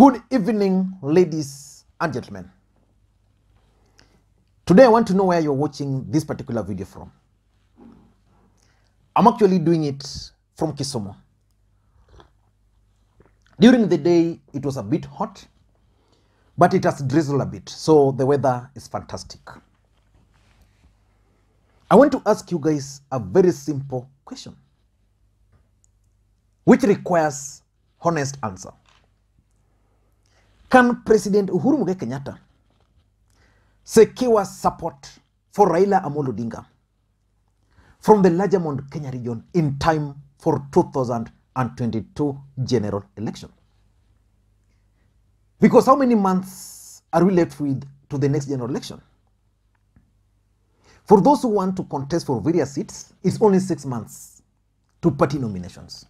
Good evening, ladies and gentlemen. Today I want to know where you're watching this particular video from. I'm actually doing it from Kisumu. During the day, it was a bit hot, but it has drizzled a bit, so the weather is fantastic. I want to ask you guys a very simple question, which requires honest answer. Can President Uhuru Kenyatta secure support for Raila Odinga from the larger Mont Kenya region in time for 2022 general election? Because how many months are we left with to the next general election? For those who want to contest for various seats, it's only 6 months to party nominations.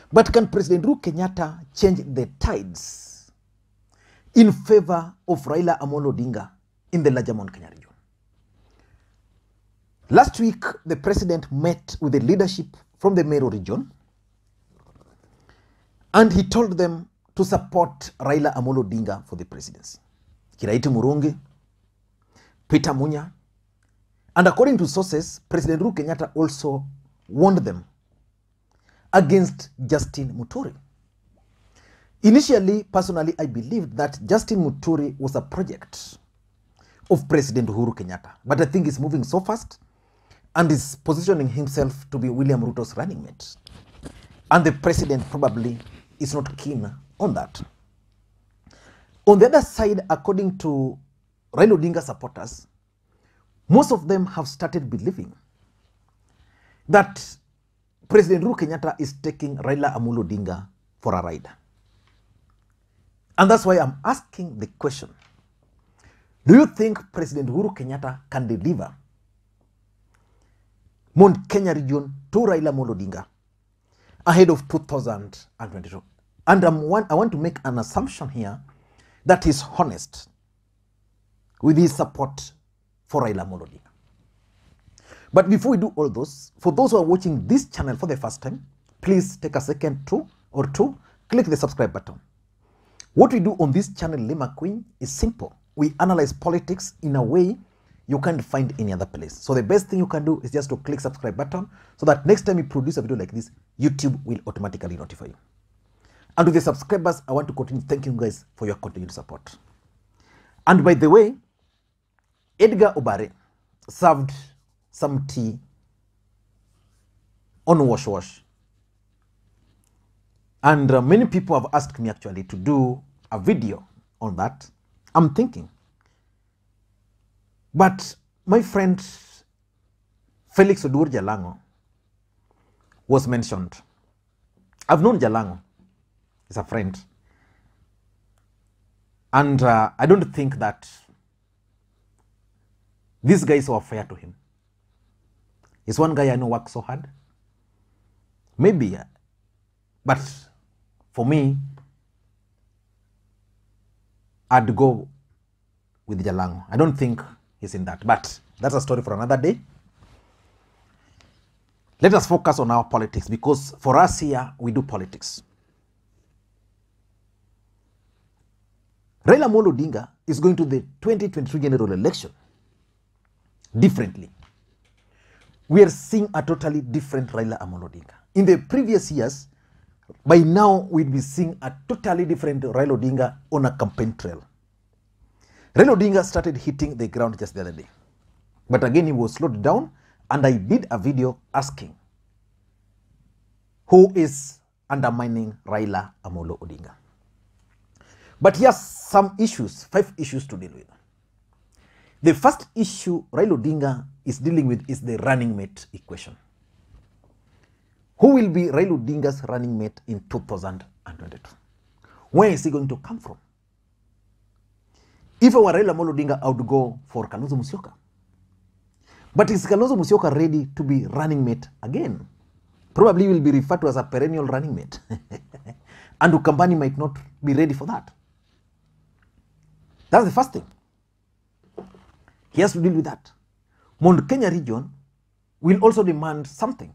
But can President Uhuru Kenyatta change the tides in favor of Raila Odinga in the larger Mont Kenya region? Last week, the president met with the leadership from the Meru region, and he told them to support Raila Odinga for the presidency. Kiraiti Murungi, Peter Munya, and according to sources, President Uhuru Kenyatta also warned them against Justin Muturi. Initially, personally, I believed that Justin Muturi was a project of President Uhuru Kenyatta, but I think he's moving so fast and is positioning himself to be William Ruto's running mate. And the president probably is not keen on that. On the other side, according to Raila Odinga supporters, most of them have started believing that President Uhuru Kenyatta is taking Raila Odinga for a ride. And that's why I'm asking the question, do you think President Uhuru Kenyatta can deliver Mont Kenya region to Raila Odinga ahead of 2022? And I want to make an assumption here that he's honest with his support for Raila Odinga. But before we do all those, for those who are watching this channel for the first time, please take a second to click the subscribe button. What we do on this channel, Makwiny, is simple. We analyze politics in a way you can't find any other place. So the best thing you can do is just to click subscribe button so that next time you produce a video like this, YouTube will automatically notify you. And to the subscribers, I want to continue thanking you guys for your continued support. And by the way, Edgar Obare served some tea on Wash. And many people have asked me actually to do a video on that. I'm thinking. But my friend Felix Odur Jalango was mentioned. I've known Jalango. He's a friend. And I don't think that these guys were fair to him. He's one guy I know works so hard. Maybe, but for me, I'd go with Jalango. I don't think he's in that, but that's a story for another day. Let us focus on our politics, because for us here, we do politics. Raila Odinga is going to the 2022 general election differently. We are seeing a totally different Raila Odinga. In the previous years, by now, we'd be seeing a totally different Raila Odinga on a campaign trail. Raila Odinga started hitting the ground just the other day. But again, he was slowed down, and I did a video asking who is undermining Raila Odinga. But here's some issues, 5 issues to deal with. The first issue Raila Odinga is dealing with is the running mate equation. Who will be Raila Odinga's running mate in 2022? Where is he going to come from? If I were Raila Odinga, I would go for Kalonzo Musyoka. But is Kalonzo Musyoka ready to be running mate again? Probably he will be referred to as a perennial running mate. And Ukambani might not be ready for that. That's the first thing. He has to deal with that. Mont Kenya region will also demand something.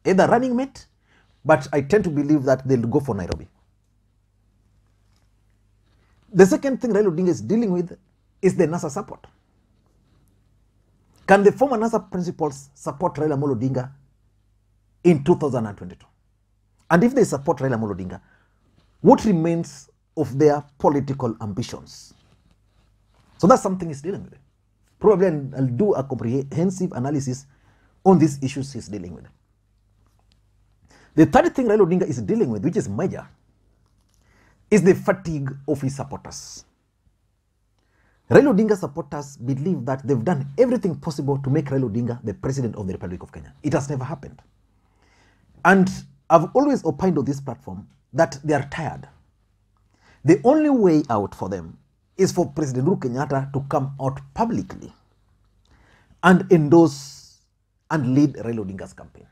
Either running mate, but I tend to believe that they'll go for Nairobi. The second thing Raila Odinga is dealing with is the NASA support. Can the former NASA principals support Raila Amolo Odinga in 2022? And if they support Raila Amolo Odinga, what remains of their political ambitions? So that's something he's dealing with. Probably I'll do a comprehensive analysis on these issues he's dealing with. The third thing Raila Odinga is dealing with, which is major, is the fatigue of his supporters. Raila Odinga supporters believe that they've done everything possible to make Raila Odinga the president of the Republic of Kenya. It has never happened. And I've always opined on this platform that they are tired. The only way out for them is for President Uhuru Kenyatta to come out publicly and endorse and lead Raila Odinga's campaign.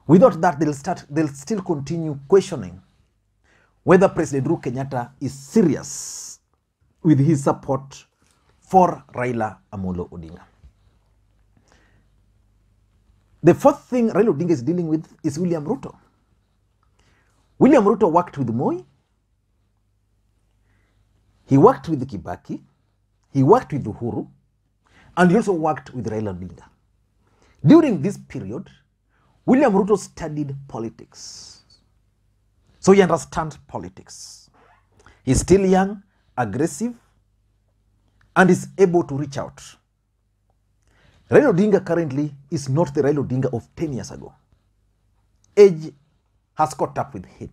Without that, they'll still continue questioning whether President Uhuru Kenyatta is serious with his support for Raila Amolo Odinga. The fourth thing Raila Odinga is dealing with is William Ruto. William Ruto worked with Moi, he worked with Kibaki, he worked with Uhuru, and he also worked with Raila Odinga. During this period, William Ruto studied politics. So he understands politics. He's still young, aggressive, and is able to reach out. Raila Odinga currently is not the Raila Odinga of 10 years ago. Age has caught up with him.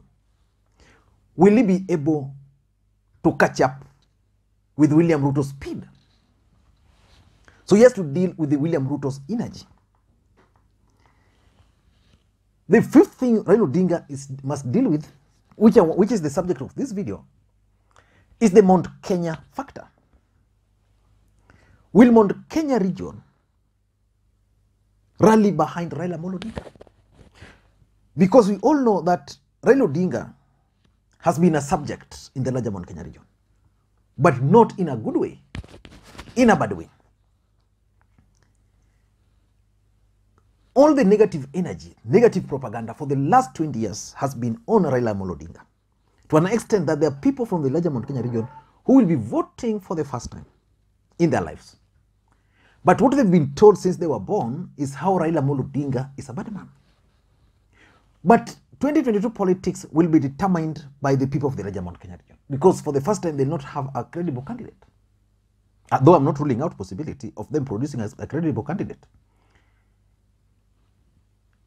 Will he be able to catch up with William Ruto's speed? So he has to deal with the William Ruto's energy. The fifth thing Raila Odinga must deal with, which is the subject of this video, is the Mont Kenya factor. Will Mont Kenya region rally behind Raila Amolo Odinga? Because we all know that Raila Odinga has been a subject in the larger Mont Kenya region, but not in a good way, in a bad way. All the negative energy, negative propaganda for the last 20 years has been on Raila Amolo Odinga, to an extent that there are people from the larger Mont Kenya region who will be voting for the first time in their lives. But what they've been told since they were born is how Raila Amolo Odinga is a bad man. But 2022 politics will be determined by the people of the larger Mont Kenya region, because for the first time they'll not have a credible candidate. Though I'm not ruling out possibility of them producing a credible candidate.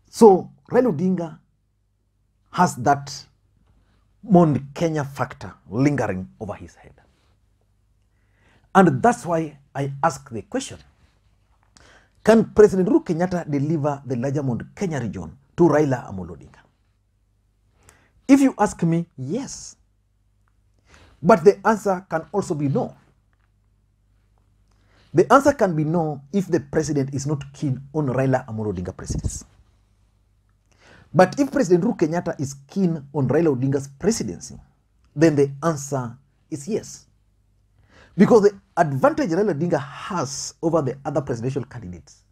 So Raila Odinga has that Mont Kenya factor lingering over his head. And that's why I ask the question, can President Uhuru Kenyatta deliver the larger Mont Kenya region to Raila Amolo Odinga? If you ask me, yes. But the answer can also be no. The answer can be no if the president is not keen on Raila Amolo Odinga presidency. But if President Uhuru Kenyatta is keen on Raila Odinga's presidency, then the answer is yes. Because the advantage Raila Odinga has over the other presidential candidates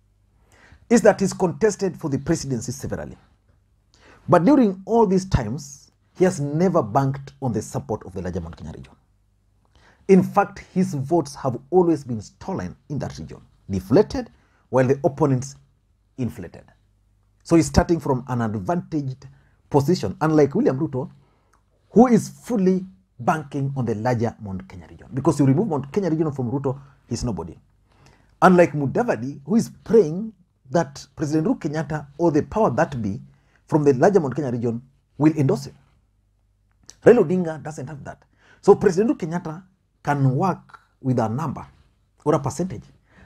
is that he's contested for the presidency severally. But during all these times, he has never banked on the support of the larger Mount Kenya region. In fact, his votes have always been stolen in that region, deflated, while the opponents inflated. So he's starting from an advantaged position, unlike William Ruto, who is fully banking on the larger Mount Kenya region. Because you remove Mount Kenya region from Ruto, he's nobody. Unlike Mudavadi, who is praying that President Uhuru Kenyatta or the power that be from the larger Mount Kenya region will endorse him. Raila Odinga doesn't have that. So President Uhuru Kenyatta can work with a number or a percentage,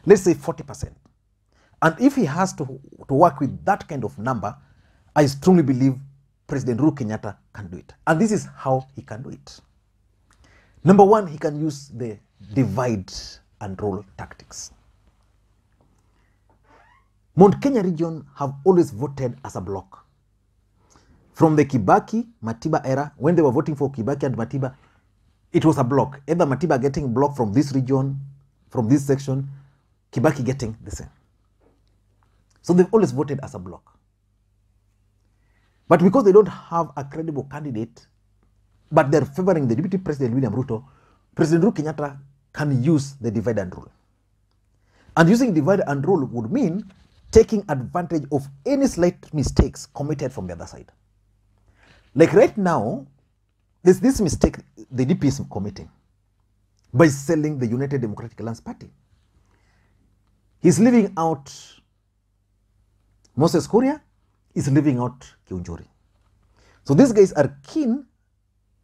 let's say 40%. And if he has to work with that kind of number, I strongly believe President Uhuru Kenyatta can do it. And this is how he can do it. Number one, he can use the divide and rule tactics. Mount Kenya region have always voted as a block. From the Kibaki, Matiba era, when they were voting for Kibaki and Matiba, it was a block. Either Matiba getting blocked from this region, from this section, Kibaki getting the same. So they've always voted as a block. But because they don't have a credible candidate, but they're favoring the Deputy President William Ruto, President Uhuru Kenyatta can use the divide and rule. And using divide and rule would mean taking advantage of any slight mistakes committed from the other side. Like right now, there's this mistake the DP is committing by selling the United Democratic Alliance Party. He's leaving out Moses Kuria, is leaving out Kiunjuri. So these guys are keen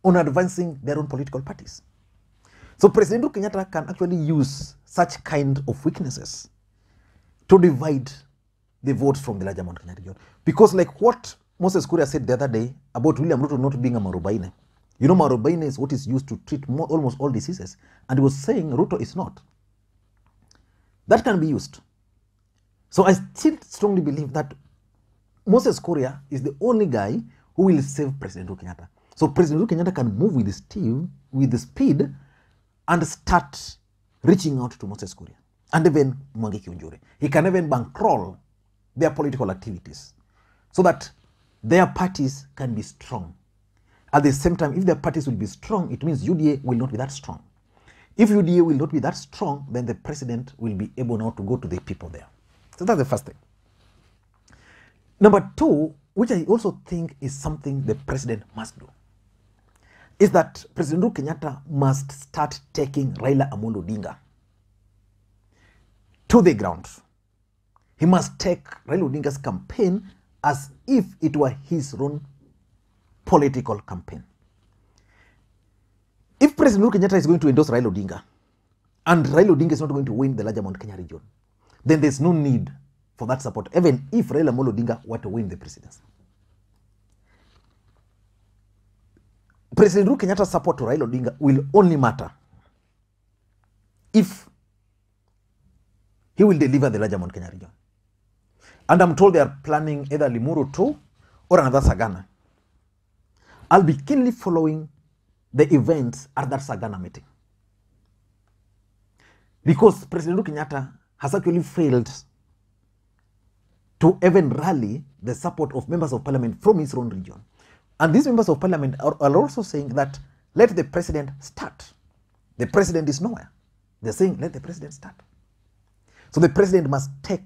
on advancing their own political parties. So President Uhuru Kenyatta can actually use such kind of weaknesses to divide the votes from the larger Mount Kenya region. Because like what Moses Kuria said the other day about William Ruto not being a Marubaine. You know, Marubaine is what is used to treat almost all diseases. And he was saying Ruto is not. That can be used. So I still strongly believe that Moses Kuria is the only guy who will save President Uhuru Kenyatta. So President Uhuru Kenyatta can move with the speed and start reaching out to Moses Kuria and even Mwangi Kiunjuri. He can even bankroll their political activities so that their parties can be strong. At the same time, if their parties will be strong, it means UDA will not be that strong. If UDA will not be that strong, then the president will be able now to go to the people there. So that's the first thing. Number two, which I also think is something the president must do, is that President Uhuru Kenyatta must start taking Raila Odinga to the ground. He must take Raila Odinga's campaign as if it were his own political campaign. If President Uhuru Kenyatta is going to endorse Raila Odinga, and Raila Odinga is not going to win the larger Mount Kenya region, then there's no need for that support, even if Raila Odinga were to win the presidency. President Uhuru Kenyatta's support to Raila Odinga will only matter if he will deliver the larger Mount Kenya region. And I'm told they are planning either Limuru 2 or another Sagana. I'll be keenly following the events at that Sagana meeting. Because President Uhuru Kenyatta has actually failed to even rally the support of members of parliament from his own region. And these members of parliament are also saying that let the president start. The president is nowhere. They're saying let the president start. So the president must take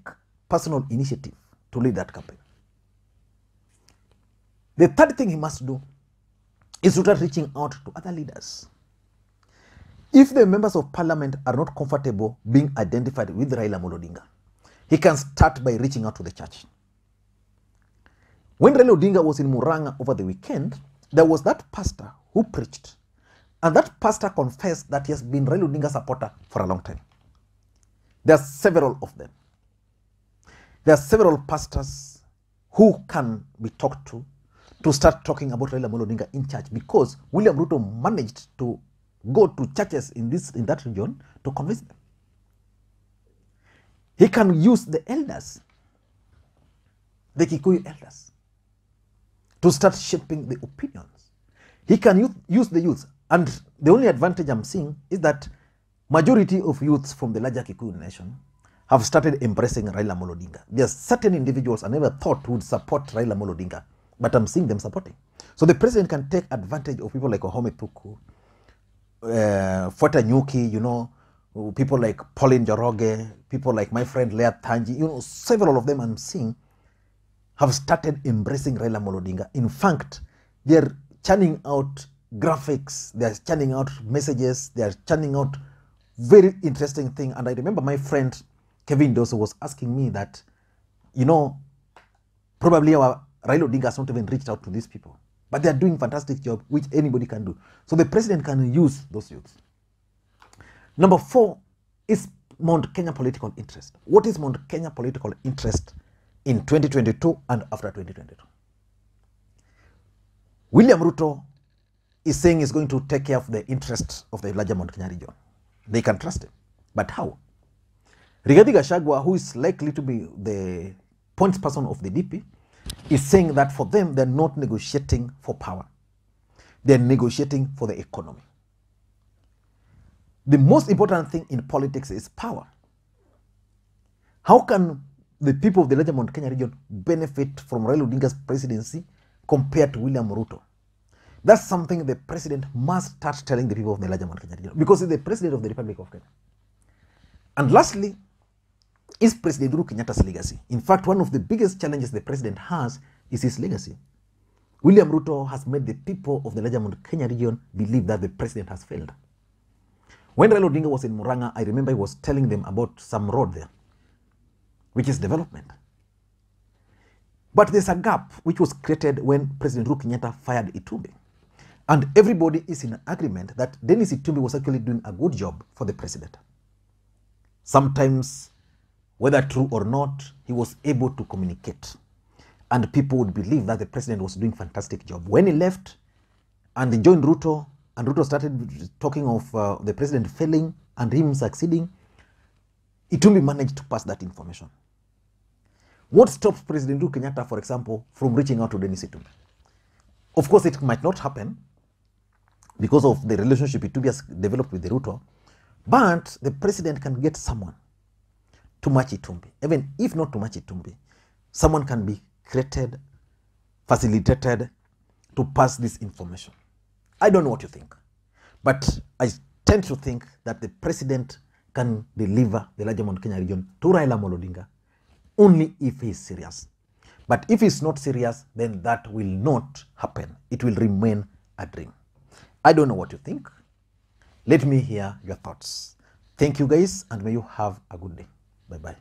personal initiative to lead that campaign. The third thing he must do is to start reaching out to other leaders. If the members of parliament are not comfortable being identified with Raila Odinga, he can start by reaching out to the church. When Raila Odinga was in Muranga over the weekend, there was that pastor who preached. And that pastor confessed that he has been Raila Odinga's supporter for a long time. There are several of them. There are several pastors who can be talked to start talking about Raila Odinga in church, because William Ruto managed to go to churches in that region to convince them. He can use the elders, the Kikuyu elders, to start shaping the opinions. He can use the youth. And the only advantage I'm seeing is that majority of youths from the larger Kikuyu nation have started embracing Raila Odinga. There are certain individuals I never thought would support Raila Odinga, but I'm seeing them supporting. So the president can take advantage of people like Ohome Puku, Fota Nyuki, you know, people like Pauline Joroge, people like my friend Lea Tanji, you know, several of them I'm seeing have started embracing Raila Odinga. In fact, they're churning out graphics, they're churning out messages, they're churning out very interesting thing. And I remember my friend Kevin Doso was asking me that, you know, probably our Raila Odinga has not even reached out to these people, but they are doing fantastic job, which anybody can do. So the president can use those youths. Number 4 is Mount Kenya political interest. What is Mount Kenya political interest in 2022 and after 2022? William Ruto is saying he's going to take care of the interests of the larger Mount Kenya region. They can trust him. But how? Rigathi Gachagua, who is likely to be the point person of the DP, is saying that for them, they're not negotiating for power. They're negotiating for the economy. The most important thing in politics is power. How can the people of the larger Mount Kenya region benefit from Raila Odinga's presidency compared to William Ruto? That's something the president must start telling the people of the larger Mount Kenya region, because he's the president of the Republic of Kenya. And lastly, is President Uhuru Kenyatta's legacy. In fact, one of the biggest challenges the president has is his legacy. William Ruto has made the people of the larger Mount Kenya region believe that the president has failed. When Raila Odinga was in Murang'a, I remember he was telling them about some road there, which is development. But there's a gap which was created when President Uhuru Kenyatta fired Itumbi. And everybody is in agreement that Dennis Itumbi was actually doing a good job for the president. Sometimes, whether true or not, he was able to communicate. And people would believe that the president was doing a fantastic job. When he left and he joined Ruto, and Ruto started talking of the president failing and him succeeding, Itumbi managed to pass that information. What stops President Uhuru Kenyatta, for example, from reaching out to Dennis Itumbi? Of course, it might not happen because of the relationship Itumbi has developed with the Ruto, but the president can get someone to match Itumbi. Even if not to match Itumbi, someone can be created, facilitated to pass this information. I don't know what you think, but I tend to think that the president can deliver the larger Mount Kenya region to Raila Odinga only if he is serious. But if he's not serious, then that will not happen. It will remain a dream. I don't know what you think. Let me hear your thoughts. Thank you guys, and may you have a good day. Bye-bye.